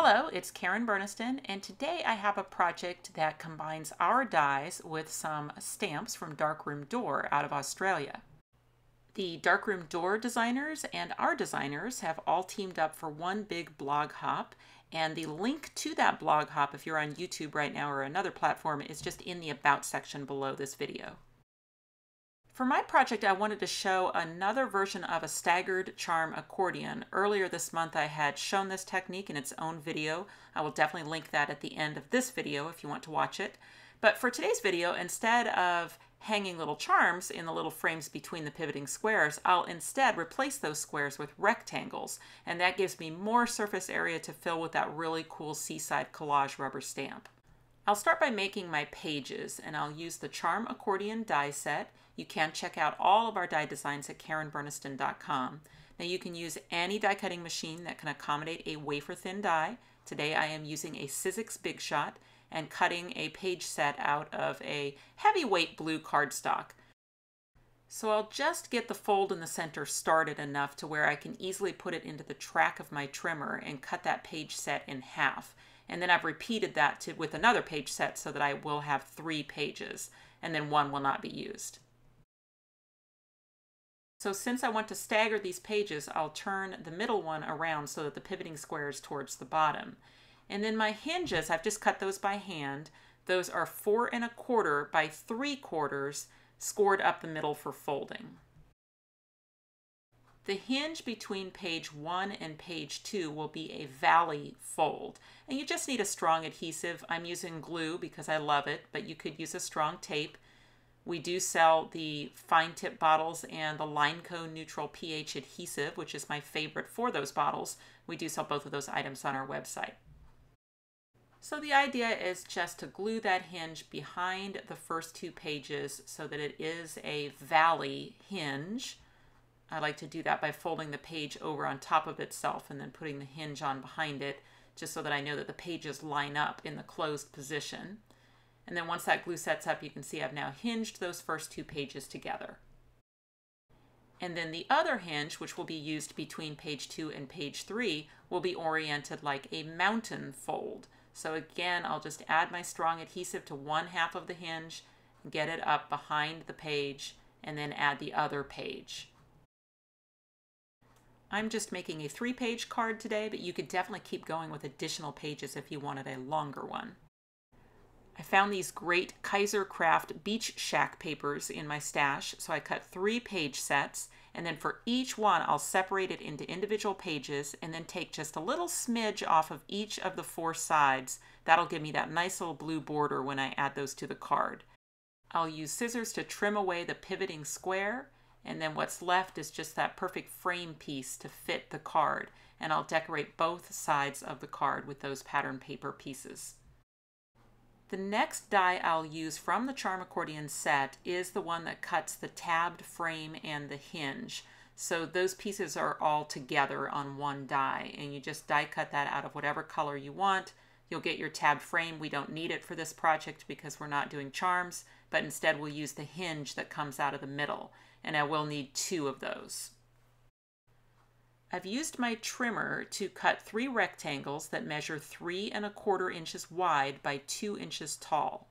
Hello, it's Karen Burniston, and today I have a project that combines our dies with some stamps from Darkroom Door out of Australia. The Darkroom Door designers and our designers have all teamed up for one big blog hop, and the link to that blog hop, if you're on YouTube right now or another platform, is just in the About section below this video. For my project, I wanted to show another version of a staggered charm accordion. Earlier this month, I had shown this technique in its own video. I will definitely link that at the end of this video if you want to watch it. But for today's video, instead of hanging little charms in the little frames between the pivoting squares, I'll instead replace those squares with rectangles, and that gives me more surface area to fill with that really cool Seaside Collage rubber stamp. I'll start by making my pages, and I'll use the Charm Accordion Die Set. You can check out all of our die designs at karenburniston.com. Now you can use any die cutting machine that can accommodate a wafer thin die. Today I am using a Sizzix Big Shot and cutting a page set out of a heavyweight blue cardstock. So I'll just get the fold in the center started enough to where I can easily put it into the track of my trimmer and cut that page set in half. And then I've repeated that with another page set so that I will have 3 pages, and then one will not be used. So since I want to stagger these pages, I'll turn the middle one around so that the pivoting square is towards the bottom. And then my hinges, I've just cut those by hand. Those are 4 1/4 by 3/4 scored up the middle for folding. The hinge between page 1 and page 2 will be a valley fold. And you just need a strong adhesive. I'm using glue because I love it, but you could use a strong tape. We do sell the fine tip bottles and the LINECO neutral pH adhesive, which is my favorite for those bottles. We do sell both of those items on our website. So the idea is just to glue that hinge behind the first 2 pages so that it is a valley hinge. I like to do that by folding the page over on top of itself and then putting the hinge on behind it, just so that I know that the pages line up in the closed position. And then once that glue sets up, you can see I've now hinged those first 2 pages together. And then the other hinge, which will be used between page 2 and page 3, will be oriented like a mountain fold. So again, I'll just add my strong adhesive to one half of the hinge, get it up behind the page, and then add the other page. I'm just making a 3-page card today, but you could definitely keep going with additional pages if you wanted a longer one. I found these great Kaiser Craft Beach Shack papers in my stash, so I cut 3 page sets, and then for each one I'll separate it into individual pages and then take just a little smidge off of each of the 4 sides. That'll give me that nice little blue border when I add those to the card. I'll use scissors to trim away the pivoting square, and then what's left is just that perfect frame piece to fit the card, and I'll decorate both sides of the card with those pattern paper pieces. The next die I'll use from the Charm Accordion set is the one that cuts the tabbed frame and the hinge. So those pieces are all together on one die, and you just die cut that out of whatever color you want. You'll get your tabbed frame. We don't need it for this project because we're not doing charms, but instead we'll use the hinge that comes out of the middle, and I will need 2 of those. I've used my trimmer to cut 3 rectangles that measure 3 1/4 inches wide by 2 inches tall.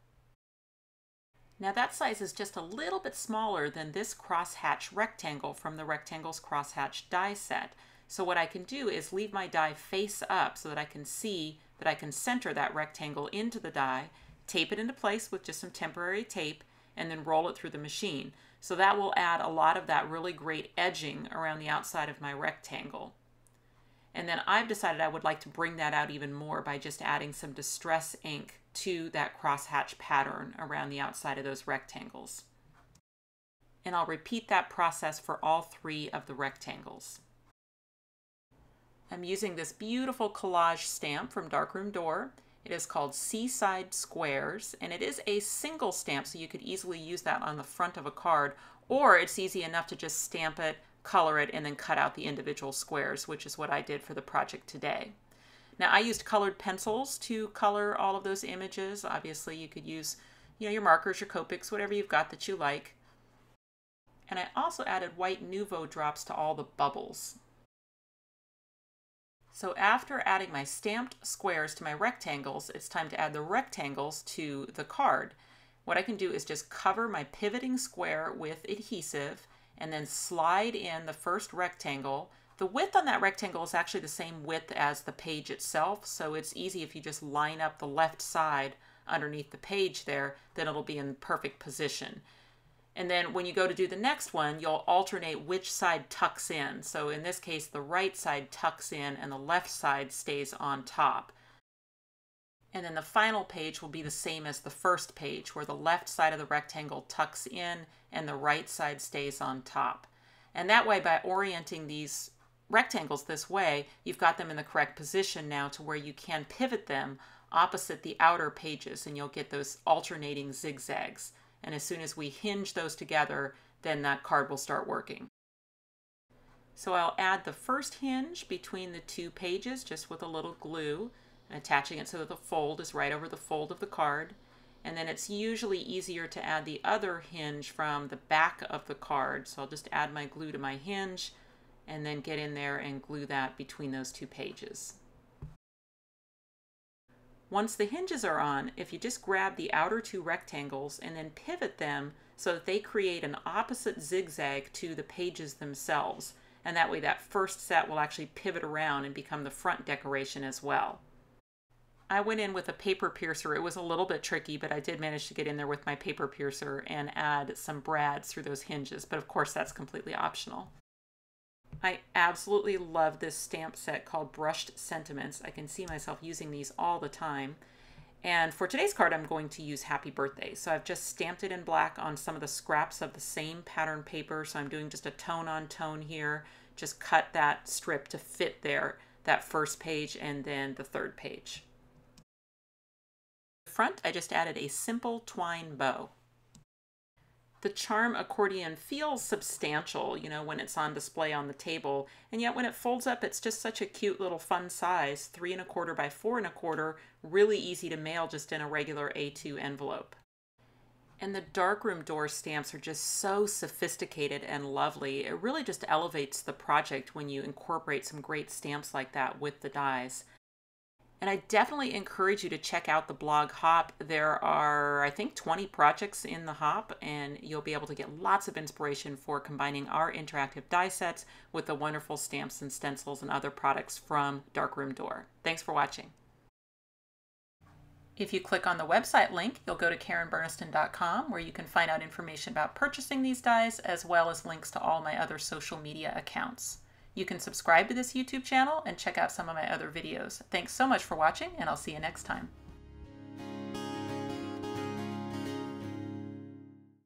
Now that size is just a little bit smaller than this crosshatch rectangle from the Rectangles Crosshatch die set. So what I can do is leave my die face up so that I can see that I can center that rectangle into the die, tape it into place with just some temporary tape, and then roll it through the machine. So that will add a lot of that really great edging around the outside of my rectangle. And then I've decided I would like to bring that out even more by just adding some distress ink to that crosshatch pattern around the outside of those rectangles. And I'll repeat that process for all 3 of the rectangles. I'm using this beautiful collage stamp from Darkroom Door. It is called Seaside Squares, and it is a single stamp, so you could easily use that on the front of a card, or it's easy enough to just stamp it, color it, and then cut out the individual squares, which is what I did for the project today. Now I used colored pencils to color all of those images. Obviously you could use your markers, your Copics, whatever you've got that you like. And I also added white Nuvo drops to all the bubbles. So after adding my stamped squares to my rectangles, it's time to add the rectangles to the card. What I can do is just cover my pivoting square with adhesive and then slide in the first rectangle. The width on that rectangle is actually the same width as the page itself, so it's easy if you just line up the left side underneath the page there, then it'll be in perfect position. And then when you go to do the next one, you'll alternate which side tucks in. So in this case, the right side tucks in and the left side stays on top. And then the final page will be the same as the first page, where the left side of the rectangle tucks in and the right side stays on top. And that way, by orienting these rectangles this way, you've got them in the correct position now to where you can pivot them opposite the outer pages, and you'll get those alternating zigzags. And as soon as we hinge those together, then that card will start working. So I'll add the first hinge between the two pages just with a little glue and attaching it so that the fold is right over the fold of the card. And then it's usually easier to add the other hinge from the back of the card. So I'll just add my glue to my hinge and then get in there and glue that between those two pages. Once the hinges are on, if you just grab the outer two rectangles and then pivot them so that they create an opposite zigzag to the pages themselves, and that way that first set will actually pivot around and become the front decoration as well. I went in with a paper piercer. It was a little bit tricky, but I did manage to get in there with my paper piercer and add some brads through those hinges, but of course that's completely optional. I absolutely love this stamp set called Brushed Sentiments. I can see myself using these all the time. And for today's card, I'm going to use Happy Birthday. So I've just stamped it in black on some of the scraps of the same pattern paper. So I'm doing just a tone on tone here. Just cut that strip to fit there, that first page and then the third page. Front, I just added a simple twine bow. The Charm Accordion feels substantial, you know, when it's on display on the table, and yet when it folds up, it's just such a cute little fun size, 3 1/4 by 4 1/4, really easy to mail just in a regular A2 envelope. And the Darkroom Door stamps are just so sophisticated and lovely. It really just elevates the project when you incorporate some great stamps like that with the dies. And I definitely encourage you to check out the blog Hop. There are, I think, 20 projects in the Hop, and you'll be able to get lots of inspiration for combining our interactive die sets with the wonderful stamps and stencils and other products from Darkroom Door. Thanks for watching. If you click on the website link, you'll go to KarenBurniston.com, where you can find out information about purchasing these dies, as well as links to all my other social media accounts. You can subscribe to this YouTube channel and check out some of my other videos. Thanks so much for watching, and I'll see you next time.